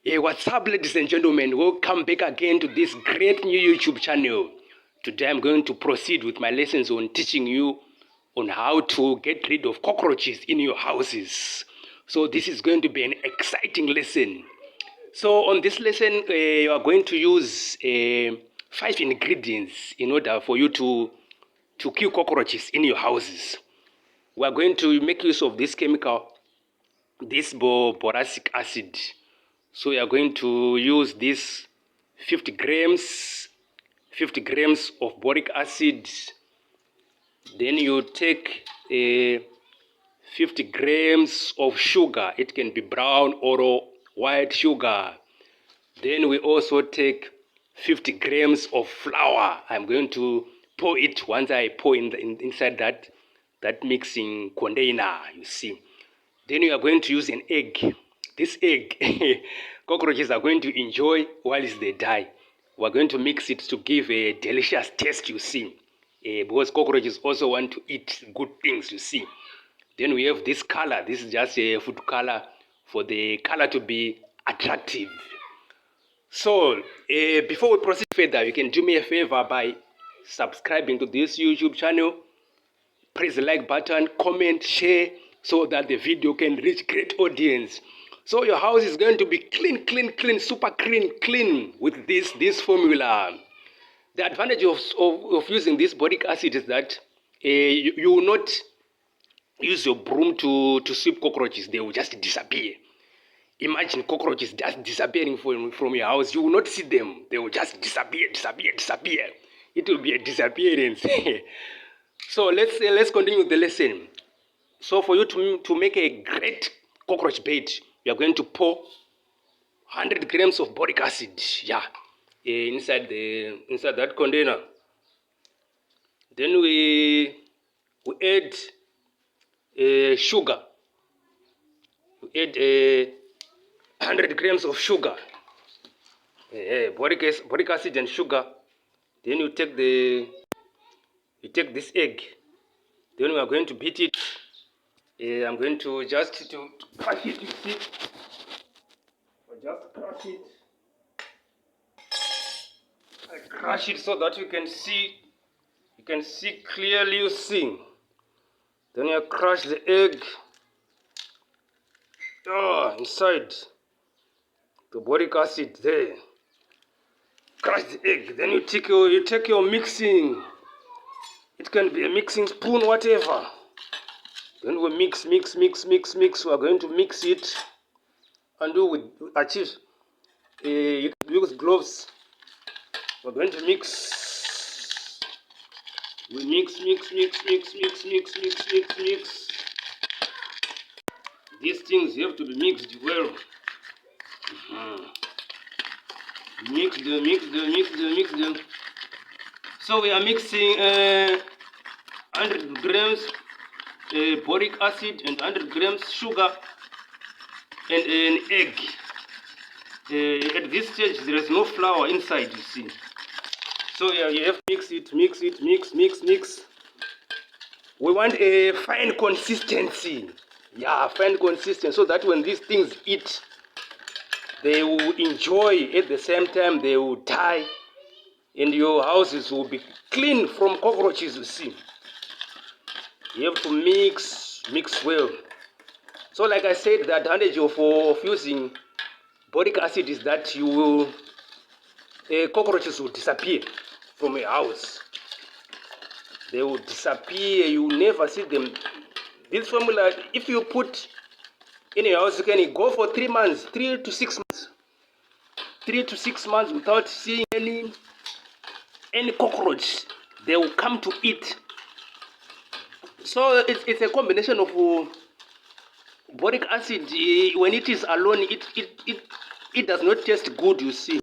Hey, what's up, ladies and gentlemen? Welcome back again to this great new YouTube channel. Today I'm going to proceed with my lessons on teaching you on how to get rid of cockroaches in your houses. So this is going to be an exciting lesson. So on this lesson, you are going to use 5 ingredients in order for you to kill cockroaches in your houses. We are going to make use of this chemical, this boracic acid. So we are going to use this 50 grams of boric acid. Then you take 50 grams of sugar. It can be brown or white sugar. Then we also take 50 grams of flour. I'm going to pour it once I pour inside that mixing container, you see. Then you are going to use an egg. This egg, cockroaches are going to enjoy whilst they die. We're going to mix it to give a delicious taste, you see. Because cockroaches also want to eat good things, you see. Then we have this color. This is just a food color for the color to be attractive. So, before we proceed further, you can do me a favor by subscribing to this YouTube channel. Press the like button, comment, share, so that the video can reach great audience. So your house is going to be clean, super clean with this formula. The advantage of using this boric acid is that you will not use your broom to sweep cockroaches. They will just disappear. Imagine cockroaches just disappearing from your house. You will not see them. They will just disappear. It will be a disappearance. So let's continue with the lesson. So for you to make a great cockroach bait, you are going to pour 100 grams of boric acid, inside that container. Then we add sugar. We add 100 grams of sugar, boric acid and sugar. Then you take this egg. Then we are going to beat it. I'm going to just to crush it, you see. Just crush it. I crush it so that you can see clearly, you see. Then you crush the egg. Inside the boric acid there. Crush the egg. Then you take your mixing. It can be a mixing spoon, whatever. Then we mix. We are going to mix it and achieve. You can use gloves. We're going to mix. We mix. These things have to be mixed well. Mix them. So we are mixing 100 grams boric acid and 100 grams sugar and an egg. At this stage there is no flour inside, you see. So you have to mix. We want a fine consistency. Fine consistency, so that when these things eat, they will enjoy. At the same time, they will die, and your houses will be clean from cockroaches, you see. You have to mix well. So like I said, the advantage of using boric acid is that cockroaches will disappear from your house. They will disappear. You will never see them. This formula, if you put in your house, you can go for 3 months, 3 to 6 months. 3 to 6 months without seeing any cockroach. They will come to eat. So it's a combination of boric acid. When it is alone, it does not taste good, you see.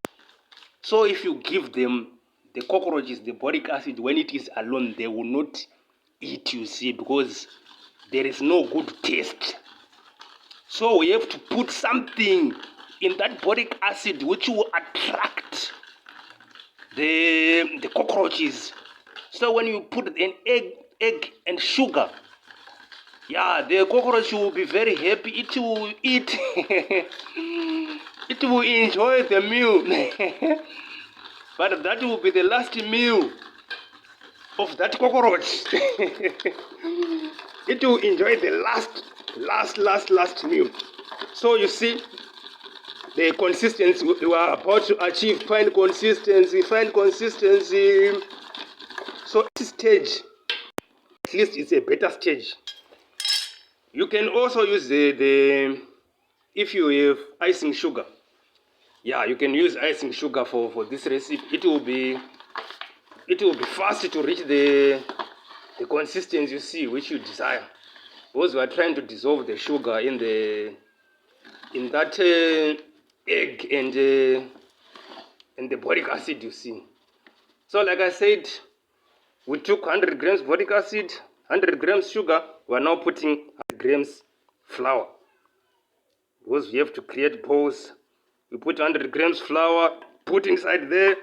So if you give them the cockroaches, the boric acid, when it is alone, they will not eat, you see, because there is no good taste. So we have to put something in that boric acid which will attract the cockroaches. So when you put an egg and sugar, the cockroach will be very happy. It will eat. It will enjoy the meal. But that will be the last meal of that cockroach. It will enjoy the last meal. So you see, the consistency we are about to achieve, find consistency. So this stage, at least it's a better stage. You can also use the if you have icing sugar. Yeah, you can use icing sugar for this recipe. It will be fast to reach the consistency you see which you desire. Because we are trying to dissolve the sugar in that egg and the boric acid you see. So like I said, we took 100 grams boric acid, 100 grams sugar. We are now putting 100 grams flour. Because we have to create balls. We put 100 grams flour, put inside there.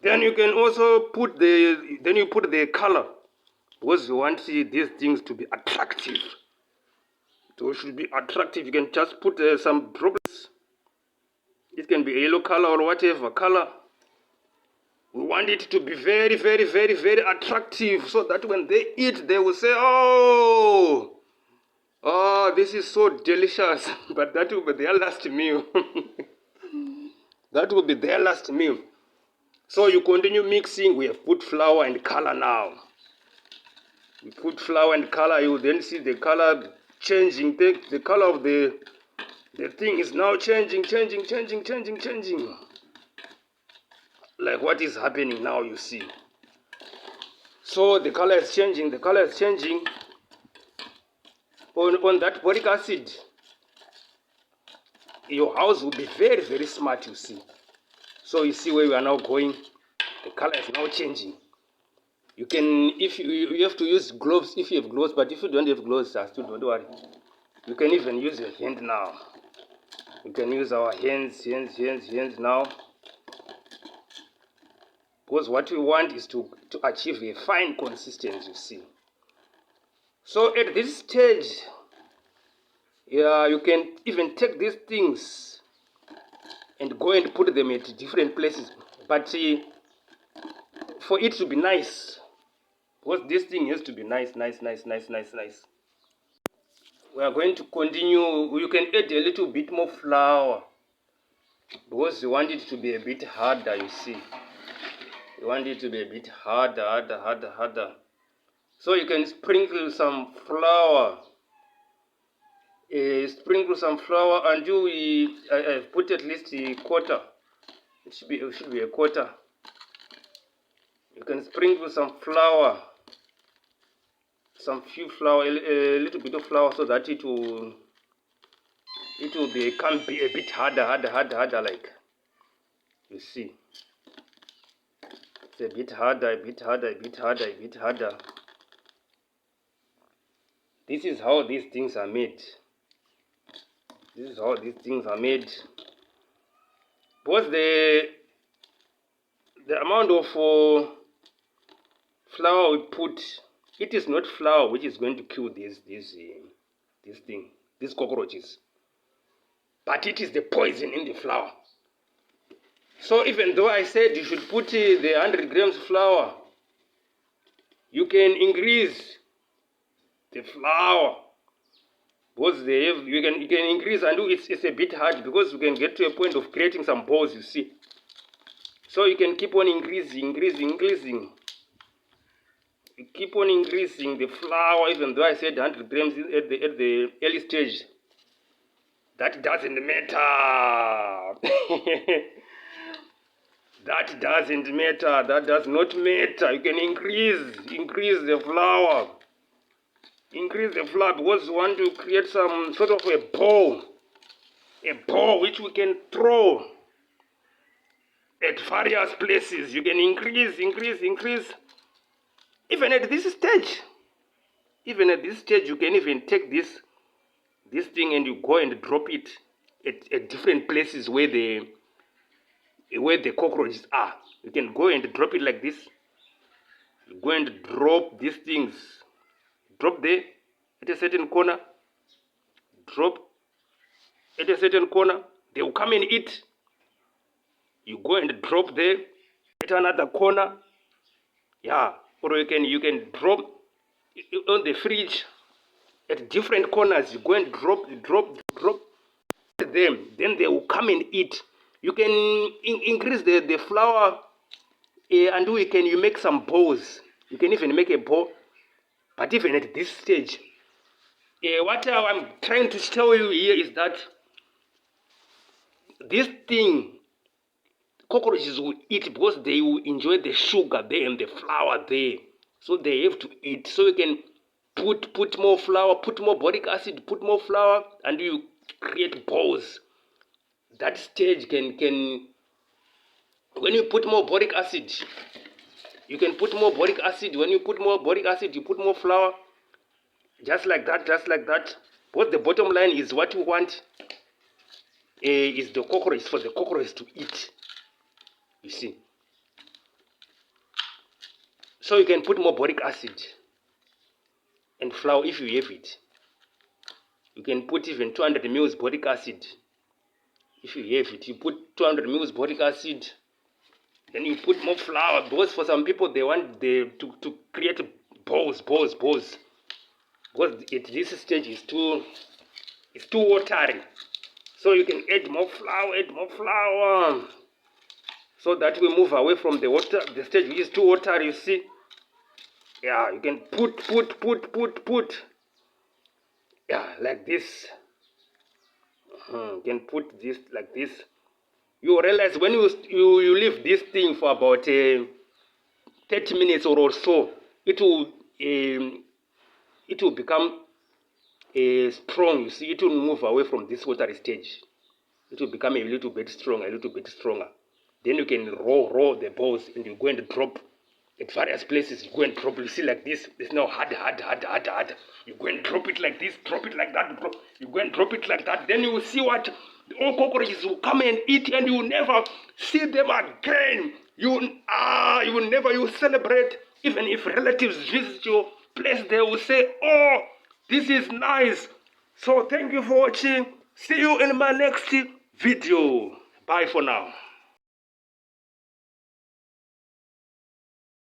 Then you can also put the color. Because you want these things to be attractive. So it should be attractive. You can just put some droplets. It can be a yellow color or whatever color. We want it to be very, very, very, very attractive so that when they eat, they will say, oh, this is so delicious. But that will be their last meal. That will be their last meal. So you continue mixing. We have put flour and color now. You put flour and color, you then see the color changing. The color of the thing is now changing. Like what is happening now, you see. So the color is changing. On that boric acid, your house will be very, very smart, you see. So you see where we are now going. The color is now changing. You can, if you have to use gloves if you have gloves, but if you don't have gloves, still don't worry. You can even use your hand now. You can use our hands now. Because what we want is to achieve a fine consistency, you see. So at this stage, yeah, you can even take these things and go and put them at different places. But for it to be nice, because this thing has to be nice. We are going to continue. You can add a little bit more flour because you want it to be a bit harder, you see. You want it to be a bit harder. So you can sprinkle some flour. And I've put at least a quarter. It should be a quarter. You can sprinkle some flour, a little bit of flour, so that it will become a bit harder, like you see. It's a bit harder. This is how these things are made. Because the amount of flour we put, it is not flour which is going to kill these cockroaches, but it is the poison in the flour. So even though I said you should put the 100 grams flour, you can increase the flour, because you can increase, and it's a bit hard because you can get to a point of creating some balls, you see. So you can keep on increasing. You keep on increasing the flour, even though I said 100 grams at the early stage. That doesn't matter. That does not matter. You can increase the flour. Increase the flour because you want to create some sort of a ball which we can throw at various places. You can increase. Even at this stage, you can even take this thing and you go and drop it at different places where the cockroaches are. You can go and drop it like this. You go and drop these things. Drop there at a certain corner. Drop at a certain corner. They will come and eat. You go and drop there at another corner. Yeah, or you can drop on the fridge at different corners. You go and drop them. Then they will come and eat. You can increase the flour, and you make some balls. You can even make a ball. But even at this stage, what I'm trying to tell you here is that this thing, cockroaches will eat because they will enjoy the sugar there and the flour there. So they have to eat. So you can put more flour, put more boric acid, put more flour, and you create balls. That stage can when you put more boric acid, you can put more boric acid. When you put more boric acid, you put more flour. Just like that, just like that. But the bottom line is what you want is the cockroach, for the cockroach to eat. You see. So you can put more boric acid and flour if you have it. You can put even 200 ml boric acid. If you have it, you put 200 ml boric acid. Then you put more flour, because for some people they want to create balls. Because at this stage it's too watery. So you can add more flour, so that we move away from the water, the stage which is too watery, you see. Yeah, you can put. Yeah, like this. You can put this like this. You realize when you leave this thing for about 30 minutes or so, it will become strong. You see, it will move away from this watery stage. It will become a little bit stronger. Then you can roll the balls, and you go and drop at various places. You go and drop. You see, like this. It's now hard. You go and drop it like this, drop it like that. You go and drop it like that. Then you will see what all cockroaches will come and eat, and you will never see them again. You will celebrate. Even if relatives visit your place, they will say, "Oh, this is nice." So thank you for watching. See you in my next video. Bye for now.